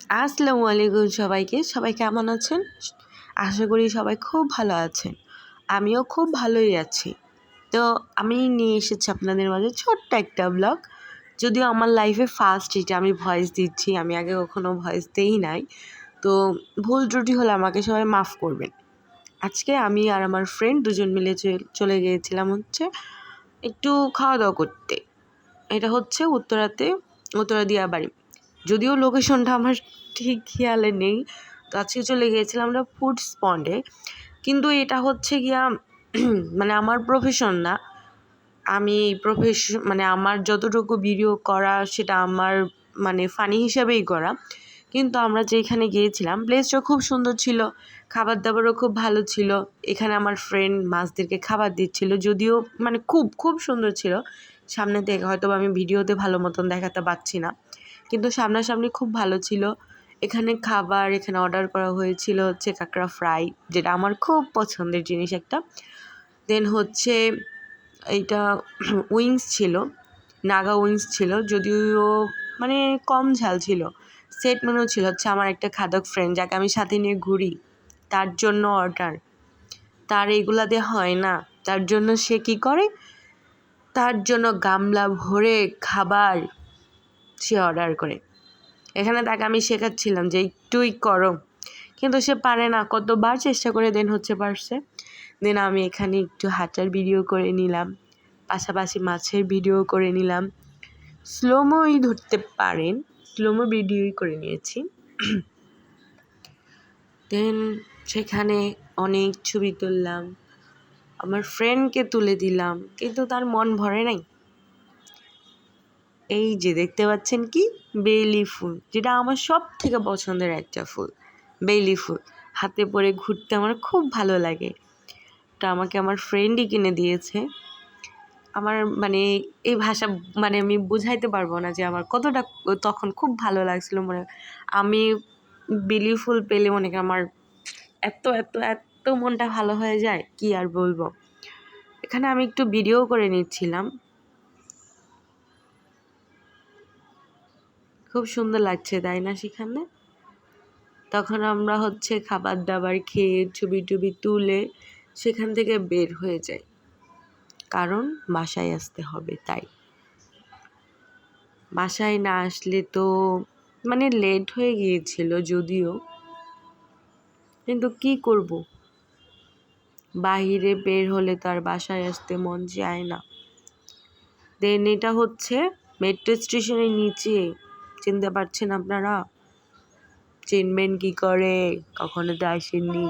আসসালামু আলাইকুম সবাইকে। সবাই কেমন আছেন? আশা করি সবাই খুব ভালো আছেন। আমিও খুব ভালোই আছি। তো আমি নিয়ে এসেছি আপনাদের মাঝে ছোট্ট একটা ব্লগ। যদিও আমার লাইফে ফার্স্ট এটা আমি ভয়েস দিচ্ছি, আমি আগে কখনো ভয়েস দেই নাই। তো ভুল ত্রুটি হলে আমাকে সবাই মাফ করবেন। আজকে আমি আর আমার ফ্রেন্ড দুজন মিলে চলে গিয়েছিলাম হচ্ছে একটু খাওয়া দাওয়া করতে। এটা হচ্ছে উত্তরা দিয়াবাড়ি। যদিও লোকেশনটা আমার ঠিক খেয়ালে নেই। তো আজকে চলে গিয়েছিলাম আমরা ফুড স্পটে। কিন্তু এটা হচ্ছে গিয়া মানে আমার প্রফেশন না। আমি মানে আমার যতটুকু ভিডিও করা সেটা আমার মানে ফানি হিসাবেই করা। কিন্তু আমরা যেখানে গিয়েছিলাম প্লেসটা খুব সুন্দর ছিল, খাবার দাবারও খুব ভালো ছিল। এখানে আমার ফ্রেন্ড মাছদেরকে খাবার দিচ্ছিল, যদিও মানে খুব খুব সুন্দর ছিল। সামনে থেকে হয়তো আমি ভিডিওতে ভালো মতন দেখাতে পারছি না, কিন্তু সামনাসামনি খুব ভালো ছিল। এখানে অর্ডার করা হয়েছিল হচ্ছে কাঁকড়া ফ্রাই, যেটা আমার খুব পছন্দের জিনিস একটা। দেন হচ্ছে এইটা উইংস ছিল, নাগা উইংস ছিল, যদিও মানে কম ঝাল ছিল। সেট মেনু ছিল হচ্ছে আমার একটা খাদক ফ্রেন্ড যাকে আমি সাথে নিয়ে ঘুরি, তার জন্য অর্ডার। তার এগুলা দিয়ে হয় না, তার জন্য সে কী করে, তার জন্য গামলা ভরে খাবার সে অর্ডার করে। এখানে তাকে আমি শেখাচ্ছিলাম যে একটুই করো, কিন্তু সে পারে না। কতবার চেষ্টা করে দেন হচ্ছে পারছে। দেন আমি এখানে একটু হাঁটার ভিডিও করে নিলাম, পাশাপাশি মাছের ভিডিও করে নিলাম। স্লোমোই ধরতে পারেন, স্লোমো ভিডিওই করে নিয়েছি। দেন সেখানে অনেক ছবি তুললাম, আমার ফ্রেন্ডকে তুলে দিলাম, কিন্তু তার মন ভরে নাই। এই যে দেখতে পাচ্ছেন কি, বেলি ফুল, যেটা আমার সব থেকে পছন্দের একটা ফুল। বেলি ফুল হাতে পরে ঘুরতে আমার খুব ভালো লাগে। এটা আমাকে আমার ফ্রেন্ডই কিনে দিয়েছে। আমার মানে এই ভাষা মানে আমি বুঝাইতে পারবো না যে আমার কতটা তখন খুব ভালো লাগছিল। আমি বেলি ফুল পেলে মনে করি আমার এত এত এত মনটা ভালো হয়ে যায়, কি আর বলবো। এখানে আমি একটু ভিডিও করে নিচ্ছিলাম, খুব সুন্দর লাগছে তাই না সেখানে। তখন আমরা হচ্ছে খাবার দাবার খেয়ে ছবি টবি তুলে সেখান থেকে বের হয়ে যাই, কারণ বাসায় আসতে হবে। তাই বাসায় না আসলে তো মানে লেট হয়ে গিয়েছিল যদিও, কিন্তু কি করব, বাহিরে বের হলে তো আর বাসায় আসতে মন চায় না। দেন এটা হচ্ছে মেট্রো স্টেশনের নিচে, চিনতে পারছেন আপনারা? চিনবেন কি করে, কখনো তো আসেননি।